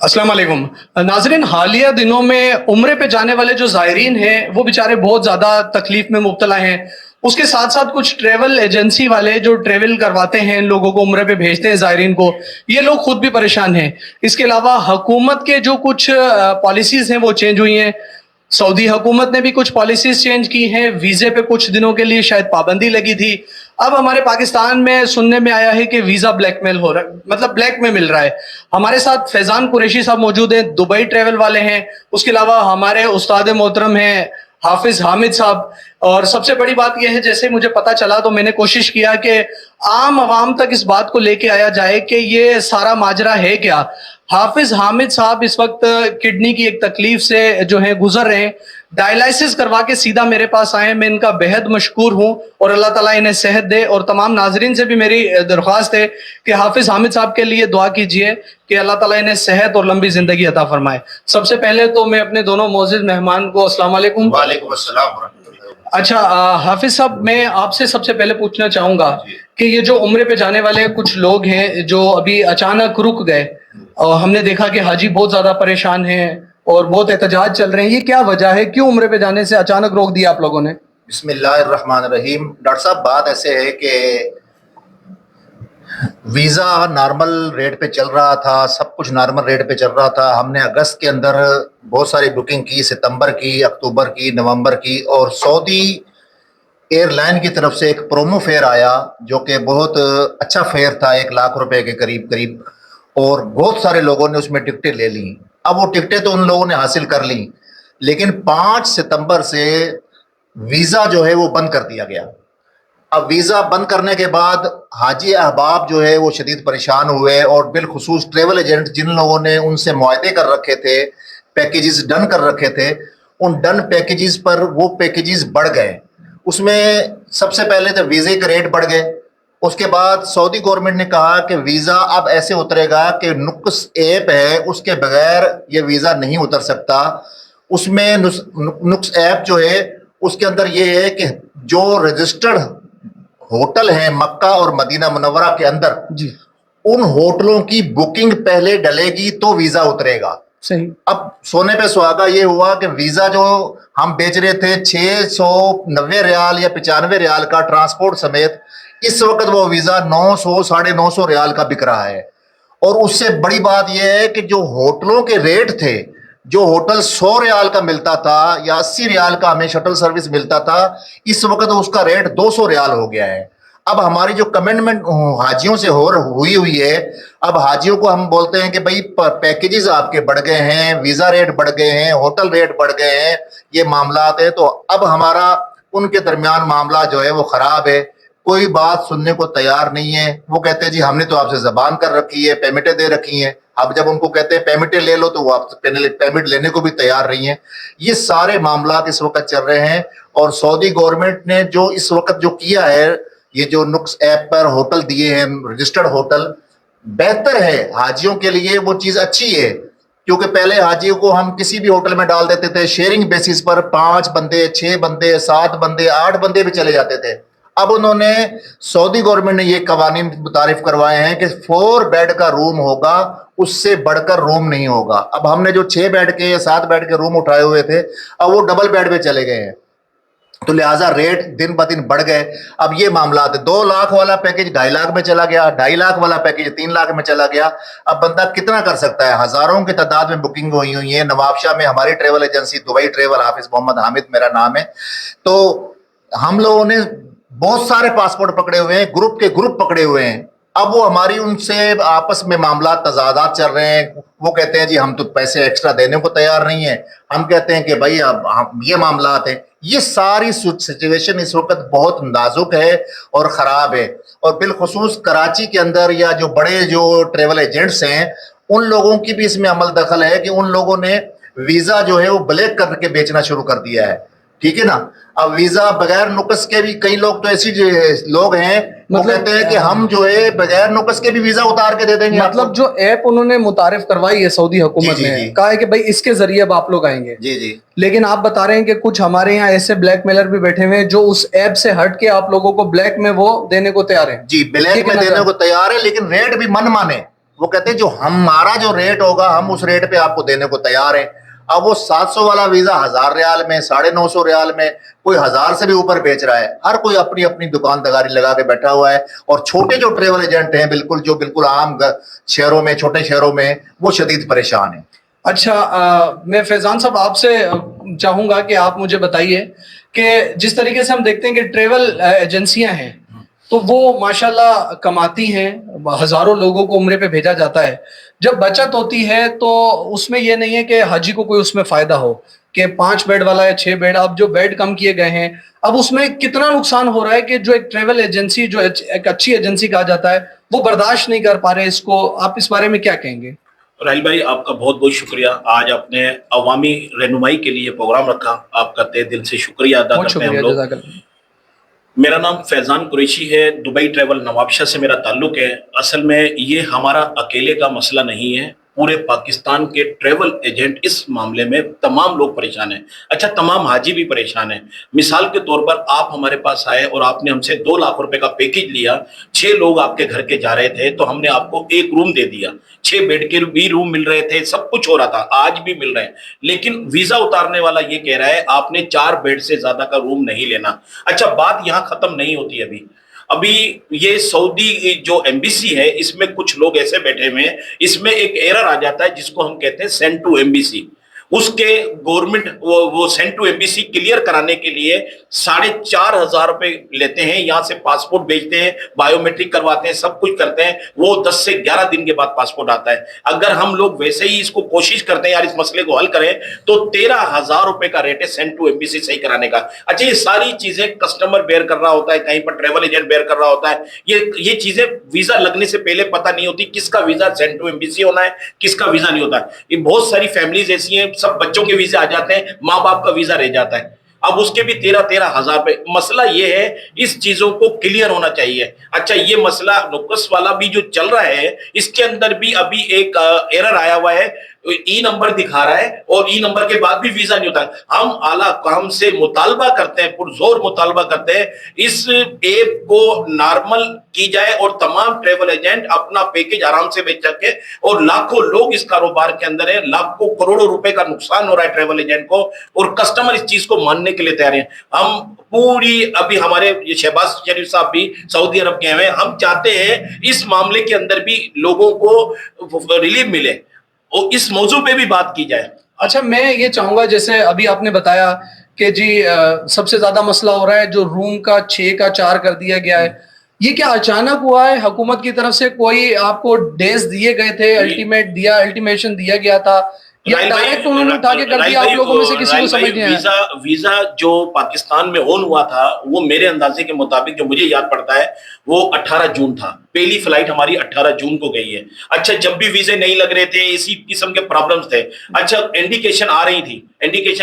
अस्सलाम वालेकुम नाजरीन, हालिया दिनों में उम्रे पे जाने वाले जो ज़ायरीन हैं वो बेचारे बहुत ज़्यादा तकलीफ में मुब्तला हैं। उसके साथ साथ कुछ ट्रैवल एजेंसी वाले जो ट्रैवल करवाते हैं इन लोगों को, उम्रे पे भेजते हैं ज़ायरीन को, ये लोग खुद भी परेशान हैं। इसके अलावा हुकूमत के जो कुछ पॉलिसीज़ हैं वो चेंज हुई हैं। सऊदी हुकूमत ने भी कुछ पॉलिसीज चेंज की हैं। वीज़े पे कुछ दिनों के लिए शायद पाबंदी लगी थी। अब हमारे पाकिस्तान में सुनने में आया है कि वीज़ा ब्लैकमेल हो रहा है, मतलब ब्लैक में मिल रहा है। हमारे साथ फैज़ान कुरैशी साहब मौजूद हैं, दुबई ट्रैवल वाले हैं। उसके अलावा हमारे उस्ताद मोहतरम हैं हाफिज हामिद साहब। और सबसे बड़ी बात यह है, जैसे मुझे पता चला तो मैंने कोशिश किया कि आम आवाम तक इस बात को लेके आया जाए कि ये सारा माजरा है क्या। हाफिज हामिद साहब इस वक्त किडनी की एक तकलीफ से जो है गुजर रहे हैं। डायलिसिस करवा के सीधा मेरे पास आए। मैं इनका बेहद मशकूर हूँ और अल्लाह ताला इन्हें सेहत दे। और तमाम नाजरीन से भी मेरी दरख्वास्त है कि हाफिज हामिद साहब के लिए दुआ कीजिए कि अल्लाह ताला इन्हें सेहत और लंबी जिंदगी अता फरमाए। सबसे पहले तो मैं अपने दोनों मोअज़्ज़िज़ मेहमान को अस्सलाम वालेकुम। वालेकुम अस्सलाम। अच्छा, हाफिज साहब, मैं आपसे सबसे पहले पूछना चाहूँगा कि ये जो उम्रे पे जाने वाले कुछ लोग हैं जो अभी अचानक रुक गए, और हमने देखा कि हाजी बहुत ज़्यादा परेशान हैं और बहुत एहतजाज चल रहे हैं, ये क्या वजह है? क्यों उम्रे पे जाने से अचानक रोक दिया आप लोगों ने? बिस्मिल्लाहिर्रहमानिर्रहीम। डॉक्टर साहब, बात ऐसे है कि वीज़ा नॉर्मल रेट पे चल रहा था, सब कुछ नॉर्मल रेट पे चल रहा था। हमने अगस्त के अंदर बहुत सारी बुकिंग की, सितंबर की, अक्टूबर की, नवंबर की, और सऊदी एयरलाइन की तरफ से एक प्रोमो फेयर आया जो कि बहुत अच्छा फेयर था, 1 लाख रुपए के करीब करीब, और बहुत सारे लोगों ने उसमें टिकटें ले ली। अब वो टिकटें तो उन लोगों ने हासिल कर ली, लेकिन 5 सितंबर से वीज़ा जो है वो बंद कर दिया गया। अब वीज़ा बंद करने के बाद हाजी अहबाब जो है वो शदीद परेशान हुए, और बिलखुसूस ट्रेवल एजेंट जिन लोगों ने उनसे मुआहदे कर रखे थे, पैकेजेस डन कर रखे थे, उन डन पैकेजेस पर वो पैकेजेस बढ़ गए। उसमें सबसे पहले तो वीज़े के रेट बढ़ गए। उसके बाद सऊदी गवर्नमेंट ने कहा कि वीज़ा अब ऐसे उतरेगा कि नुक्स ऐप है, उसके बगैर ये वीज़ा नहीं उतर सकता। उसमें नुक्स ऐप जो है उसके अंदर ये है कि जो रजिस्टर्ड होटल हैं मक्का और मदीना मुनव्वरा के अंदर जी, उन होटलों की बुकिंग पहले डलेगी तो वीज़ा उतरेगा। सही। अब सोने पे सुहागा ये हुआ कि वीज़ा जो हम बेच रहे थे 690 रियाल या 95 रियाल का ट्रांसपोर्ट समेत, इस वक्त वो वीज़ा 900 950 रियाल का बिक रहा है। और उससे बड़ी बात यह है कि जो होटलों के रेट थे, जो होटल 100 रियाल का मिलता था या 80 रियाल का हमें शटल सर्विस मिलता था, इस वक्त उसका रेट 200 रियाल हो गया है। अब हमारी जो कमिटमेंट हाजियों से हुई है, अब हाजियों को हम बोलते हैं कि भाई पैकेजेस आपके बढ़ गए हैं, वीज़ा रेट बढ़ गए हैं, होटल रेट बढ़ गए हैं, ये मामलात है। तो अब हमारा उनके दरमियान मामला जो है वो ख़राब है। कोई बात सुनने को तैयार नहीं है। वो कहते हैं जी हमने तो आपसे ज़बान कर रखी है, पेमेंटें दे रखी हैं। अब जब उनको कहते हैं पेमेंटें ले लो तो वो आपसे पेमेंट लेने को भी तैयार नहीं है। ये सारे मामलात इस वक्त चल रहे हैं। और सऊदी गवर्नमेंट ने जो इस वक्त जो किया है, ये जो नुक्स ऐप पर होटल दिए हैं, रजिस्टर्ड होटल, बेहतर है हाजियों के लिए, वो चीज़ अच्छी है। क्योंकि पहले हाजियों को हम किसी भी होटल में डाल देते थे, शेयरिंग बेसिस पर 5 बंदे, 6 बंदे, 7 बंदे, 8 बंदे भी चले जाते थे। अब उन्होंने सऊदी गवर्नमेंट ने ये कवानीन मुतारिफ करवाए हैं कि 4 बेड का रूम होगा, उससे बढ़कर रूम नहीं होगा। अब हमने जो 6 बेड के या 7 बेड के रूम उठाए हुए थे, अब वो डबल बेड पे चले गए हैं, तो लिहाजा रेट दिन ब दिन बढ़ गए। अब ये मामला है, 2 लाख वाला पैकेज 2.5 लाख में चला गया, 2.5 लाख वाला पैकेज 3 लाख में चला गया। अब बंदा कितना कर सकता है? हजारों की तादाद में बुकिंग हुई है। नवाबशाह में हमारी ट्रेवल एजेंसी दुबई ट्रेवल, हाफिज मोहम्मद हामिद मेरा नाम है, तो हम लोगों ने बहुत सारे पासपोर्ट पकड़े हुए हैं, ग्रुप के ग्रुप पकड़े हुए हैं। अब वो हमारी उनसे आपस में मामला तजादात चल रहे हैं। वो कहते हैं जी हम तो पैसे एक्स्ट्रा देने को तैयार नहीं है, हम कहते हैं कि भाई अब हम ये मामलात हैं। ये सारी सिचुएशन इस वक्त बहुत नाजुक है और ख़राब है। और बिलखुसूस कराची के अंदर या जो बड़े जो ट्रेवल एजेंट्स हैं, उन लोगों की भी इसमें अमल दखल है कि उन लोगों ने वीज़ा जो है वो ब्लैक करके बेचना शुरू कर दिया है। ठीक है ना? अब वीज़ा बगैर नुक्स के भी कई लोग तो ऐसी लोग हैं, वो कहते हैं कि हम जो है बगैर नुक्स के भी वीज़ा उतार के दे देंगे। मतलब जो ऐप उन्होंने मुतारिफ करवाई है सऊदी हुकूमत जी, ने, जी। कहा है कि भाई इसके जरिए अब आप लोग आएंगे। जी जी लेकिन आप बता रहे हैं कि कुछ हमारे यहाँ ऐसे ब्लैकमेलर भी बैठे हुए हैं जो उस ऐप से हट के आप लोगों को ब्लैक में वो देने को तैयार है। जी, ब्लैक में देने को तैयार है, लेकिन रेट भी मन माने। وہ کہتے ہیں جو ہمارا جو ریٹ ہوگا ہم اس ریٹ پہ آپ کو دینے کو تیار ہیں. اب وہ 700 والا ویزا 1000 ریال میں 950 ریال میں کوئی 1000 سے بھی اوپر بیچ رہا ہے. ہر کوئی اپنی اپنی دکانداری لگا کے بیٹھا ہوا ہے. اور چھوٹے جو ٹریول ایجنٹ ہیں جو بالکل عام شہروں میں چھوٹے شہروں میں وہ شدید پریشان ہیں. اچھا میں فیضان صاحب آپ سے چاہوں گا کہ آپ مجھے بتائیے کہ جس طریقے سے ہم دیکھتے ہیں کہ ٹریول ایجنسیاں ہیں تو وہ ماشاءاللہ کماتی ہیں, ہزاروں لوگوں کو عمرے پہ بھیجا جاتا ہے. جب بچت ہوتی ہے تو اس میں یہ نہیں ہے کہ حاجی کو کوئی اس میں فائدہ ہو کہ 5 بیڈ والا یا 6 بیڈ, اب جو بیڈ کم کیے گئے ہیں اب اس میں کتنا نقصان ہو رہا ہے کہ جو ایک ٹریول ایجنسی جو ایک اچھی ایجنسی کہا جاتا ہے وہ برداشت نہیں کر پا رہے اس کو. آپ اس بارے میں کیا کہیں گے؟ راہیل بھائی آپ کا بہت بہت شکریہ. آج آپ نے عوامی رہنمائی کے لیے پروگرام رکھا, آپ کا تہ دل سے شکریہ ادا کرتے ہیں ہم لوگ. میرا نام فیضان قریشی ہے, دبئی ٹریول نوابشاہ سے میرا تعلق ہے. اصل میں یہ ہمارا اکیلے کا مسئلہ نہیں ہے, پورے پاکستان کے ٹریول ایجنٹ اس معاملے میں تمام لوگ پریشان ہیں. اچھا تمام حاجی بھی پریشان ہیں. مثال کے طور پر آپ ہمارے پاس آئے اور آپ نے ہم سے 2 لاکھ روپے کا پیکج لیا, 6 لوگ آپ کے گھر کے جا رہے تھے تو ہم نے آپ کو 1 روم دے دیا, 6 بیڈ کے بھی روم مل رہے تھے, سب کچھ ہو رہا تھا, آج بھی مل رہے ہیں. لیکن ویزا اتارنے والا یہ کہہ رہا ہے آپ نے 4 بیڈ سے زیادہ کا روم نہیں لینا. اچھا بات یہاں ختم نہیں ہوتی. ابھی یہ سعودی جو ایمبیسی ہے اس میں کچھ لوگ ایسے بیٹھے ہوئے ہیں, اس میں ایک ایرر آ جاتا ہے جس کو ہم کہتے ہیں سینڈ ٹو ایمبیسی. اس کے گورنمنٹ وہ سینڈ ٹو ایمبیسی کلیئر کرانے کے لیے 4,500 روپے لیتے ہیں. یہاں سے پاسپورٹ بھیجتے ہیں, بایو میٹرک کرواتے ہیں, سب کچھ کرتے ہیں, وہ 10 سے 11 دن کے بعد پاسپورٹ آتا ہے. اگر ہم لوگ ویسے ہی اس کو کوشش کرتے ہیں یار اس مسئلے کو حل کریں تو 13,000 روپے کا ریٹ ہے سینڈ ٹو ایمبیسی صحیح کرانے کا. اچھا یہ ساری چیزیں کسٹمر بیئر کر رہا ہوتا ہے, کہیں پر ٹریول ایجنٹ بیئر کر رہا ہوتا ہے. یہ چیزیں ویزا لگنے سے پہلے پتہ نہیں ہوتی کس کا ویزا سینڈ ٹو ایمبیسی ہونا ہے, کس کا ویزا نہیں ہوتا ہے. یہ بہت ساری فیملیز ایسی ہیں, سب بچوں کے ویزے آ جاتے ہیں, ماں باپ کا ویزا رہ جاتا ہے, اب اس کے بھی 13,000 روپے. مسئلہ یہ ہے اس چیزوں کو کلیئر ہونا چاہیے. اچھا یہ مسئلہ نوکس والا بھی جو چل رہا ہے اس کے اندر بھی ابھی ایک ایرر آیا ہوا ہے, ای نمبر دکھا رہا ہے اور ای نمبر کے بعد بھی ویزا نہیں ہوتا. ہم اعلیٰ حکام سے مطالبہ کرتے ہیں, پرزور مطالبہ کرتے ہیں اس ایپ کو نارمل کی جائے اور تمام ٹریول ایجنٹ اپنا پیکج آرام سے بیچ سکے. اور لاکھوں لوگ اس کاروبار کے اندر ہیں, لاکھوں کروڑوں روپے کا نقصان ہو رہا ہے ٹریول ایجنٹ کو, اور کسٹمر اس چیز کو ماننے کے لیے تیار ہیں. ہم پوری ابھی ہمارے شہباز شریف صاحب بھی سعودی عرب گئے ہوئے ہیں, ہم چاہتے ہیں اس معاملے کے اندر بھی لوگوں کو ریلیف ملے اور اس موضوع پہ بھی بات کی جائے. اچھا میں یہ چاہوں گا جیسے ابھی آپ نے بتایا کہ جی سب سے زیادہ مسئلہ ہو رہا ہے جو روم کا 6 کا 4 کر دیا گیا ہے, یہ کیا اچانک ہوا ہے؟ حکومت کی طرف سے کوئی آپ کو ڈیز دیے گئے تھے, الٹیمیشن دیا گیا تھا, یا ڈائریکٹ انہوں نے اٹھا کے کر دیا آپ لوگوں میں سے کسی کو سمجھ نہیں آیا؟ ویزا جو پاکستان میں آن ہوا تھا وہ میرے اندازے کے مطابق جو مجھے یاد پڑتا ہے وہ 18 جون تھا. پہلی فلائٹ ہماری 18 جون کو گئی ہے. اچھا جب بھی ویزے نہیں لگ رہے تھے اسی قسم کے پرابلمز تھے. اچھا انڈیکیشن آ رہی تھی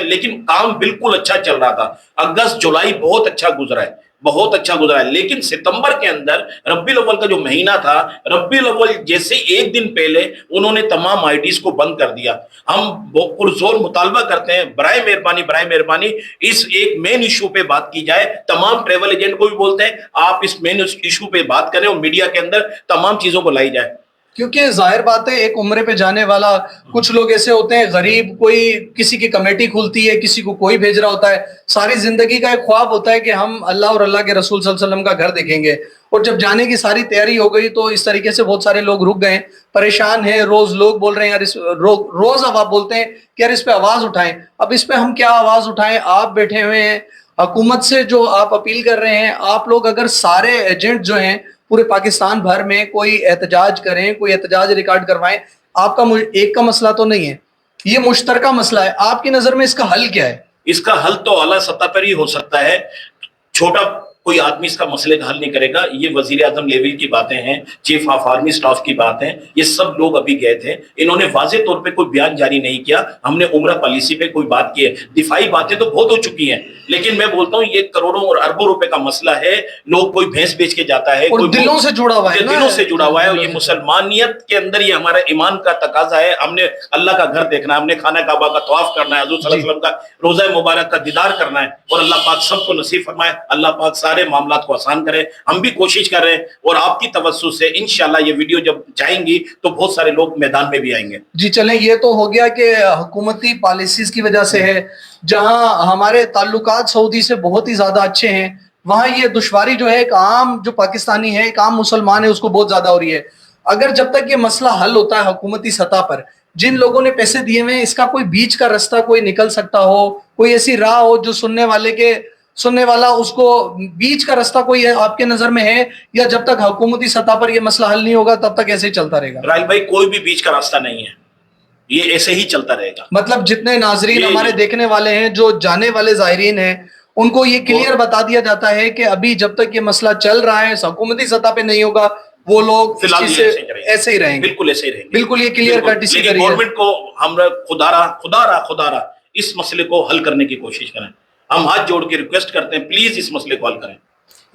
لیکن کام بالکل اچھا چل رہا تھا. اگست جولائی بہت اچھا گزرا ہے, بہت اچھا گزرا ہے. لیکن ستمبر کے اندر ربیع الاول کا جو مہینہ تھا, ربیع الاول جیسے 1 دن پہلے انہوں نے تمام آئی ڈیز کو بند کر دیا. ہم پرزور مطالبہ کرتے ہیں برائے مہربانی اس ایک مین ایشو پہ بات کی جائے. تمام ٹریول ایجنٹ کو بھی بولتے ہیں آپ اس مین ایشو پہ بات کریں اور میڈیا کے اندر تمام چیزوں کو لائی جائے. کیونکہ ظاہر بات ہے ایک عمرے پہ جانے والا, کچھ لوگ ایسے ہوتے ہیں غریب, کوئی کسی کی کمیٹی کھلتی ہے, کسی کو کوئی بھیج رہا ہوتا ہے, ساری زندگی کا ایک خواب ہوتا ہے کہ ہم اللہ اور اللہ کے رسول صلی اللہ علیہ وسلم کا گھر دیکھیں گے, اور جب جانے کی ساری تیاری ہو گئی تو اس طریقے سے بہت سارے لوگ رک گئے, پریشان ہیں. روز لوگ بول رہے ہیں یار روز اب آپ بولتے ہیں کہ یار اس پہ آواز اٹھائیں. اب اس پہ ہم کیا آواز اٹھائیں؟ آپ بیٹھے ہوئے ہیں, حکومت سے جو آپ اپیل کر رہے ہیں, آپ لوگ اگر سارے ایجنٹ جو ہیں پورے پاکستان بھر میں کوئی احتجاج کریں, کوئی احتجاج ریکارڈ کروائیں, آپ کا ایک کا مسئلہ تو نہیں ہے, یہ مشترکہ مسئلہ ہے. آپ کی نظر میں اس کا حل کیا ہے؟ اس کا حل تو اعلیٰ سطح پر ہی ہو سکتا ہے. چھوٹا کوئی آدمی اس کا مسئلے کا حل نہیں کرے گا. یہ وزیر اعظم لیول کی باتیں ہیں, چیف آف آرمی سٹاف کی باتیں, یہ سب لوگ ابھی گئے تھے, انہوں نے واضح طور پہ کوئی بیان جاری نہیں کیا. ہم نے عمرہ پالیسی پہ کوئی بات کی ہے, دفاعی باتیں تو بہت ہو چکی ہیں, لیکن میں بولتا ہوں یہ کروڑوں اور اربوں روپے کا مسئلہ ہے. لوگ کوئی بھینس بیچ کے جاتا ہے, اور دلوں سے جڑا ہوا ہے, دلوں سے جڑا ہوا ہے. یہ مسلمانیت کے اندر یہ ہمارا ایمان کا تقاضا ہے. ہم نے اللہ کا گھر دیکھنا ہے, ہم نے خانہ کعبہ کا طواف کرنا ہے, حضور صلی اللہ علیہ وسلم کا روضہ مبارک کا دیدار کرنا ہے, اور اللہ پاک سب کو نصیب فرمائے. اللہ پاک सारे मामलात को आसान करे। हम भी कोशिश कर रहे हैं और आपकी तवज्जो से इंशाल्लाह ये वीडियो जब जाएंगी तो बहुत सारे लोग मैदान में भी आएंगे। जी चलें, ये तो हो गया कि हुकूमती पॉलिसीज की वजह से है। जहां हमारे ताल्लुकात सऊदी से बहुत ही ज्यादा अच्छे हैं, वहां ये दुश्वारी जो है एक आम जो पाकिस्तानी है, एक आम मुसलमान है, उसको बहुत ज्यादा हो रही है। अगर जब तक ये मसला हल होता है हुकूमती सतह पर, जिन लोगों ने पैसे दिए हुए हैं, इसका कोई बीच का रास्ता कोई निकल सकता हो, कोई ऐसी राह हो जो सुनने वाला उसको बीच का रास्ता कोई आपके नजर में है, या जब तक हुकूमती सतह पर ये मसला हल नहीं होगा तब तक ऐसे ही चलता रहेगा? राहिल भाई, कोई भी बीच का रास्ता नहीं है, ये ऐसे ही चलता रहेगा। मतलब जितने नाजरीन हमारे देखने वाले हैं, जो जाने वाले ज़ायरीन हैं, उनको ये क्लियर बता दिया जाता है कि अभी जब तक ये मसला चल रहा है, हुकूमती सतह पे नहीं होगा, वो लोग फिलहाल ऐसे ही रहेंगे। बिल्कुल ऐसे ही रहेंगे। बिल्कुल ये क्लियर कट इसी करिए। गवर्नमेंट को हम खुदारा इस मसले को हल करने की कोशिश करें। हम हाथ जोड़ के रिक्वेस्ट करते हैं, प्लीज इस मसले को हल करें।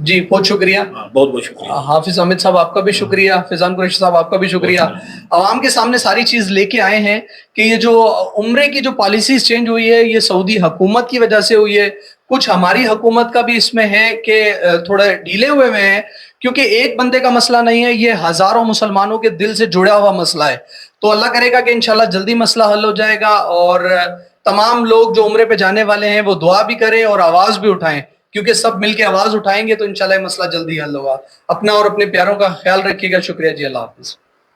जी बहुत शुक्रिया। बहुत बहुत शुक्रिया। हाफिज अहमद साहब आपका भी शुक्रिया, फैजान कुरैशी साहब आपका भी शुक्रिया। आवाम के सामने सारी चीज लेके आए हैं कि ये जो उम्रे की जो पॉलिसीज चेंज हुई है, ये सऊदी हुकूमत की वजह से हुई है। कुछ हमारी हुकूमत का भी इसमें है कि थोड़ा ढीले हुए हैं, क्योंकि एक बंदे का मसला नहीं है, ये हजारों मुसलमानों के दिल से जुड़ा हुआ मसला है। तो अल्लाह करेगा कि इंशाल्लाह जल्दी मसला हल हो जाएगा, और तमाम लोग जो उम्रे पे जाने वाले हैं वो दुआ भी करें और आवाज भी उठाएं, क्योंकि सब मिलके आवाज उठाएंगे तो इंशाल्लाह मसला जल्दी हल होगा। अपना और अपने प्यारों का ख्याल रखिएगा। शुक्रिया जी, अल्लाह हाफिज।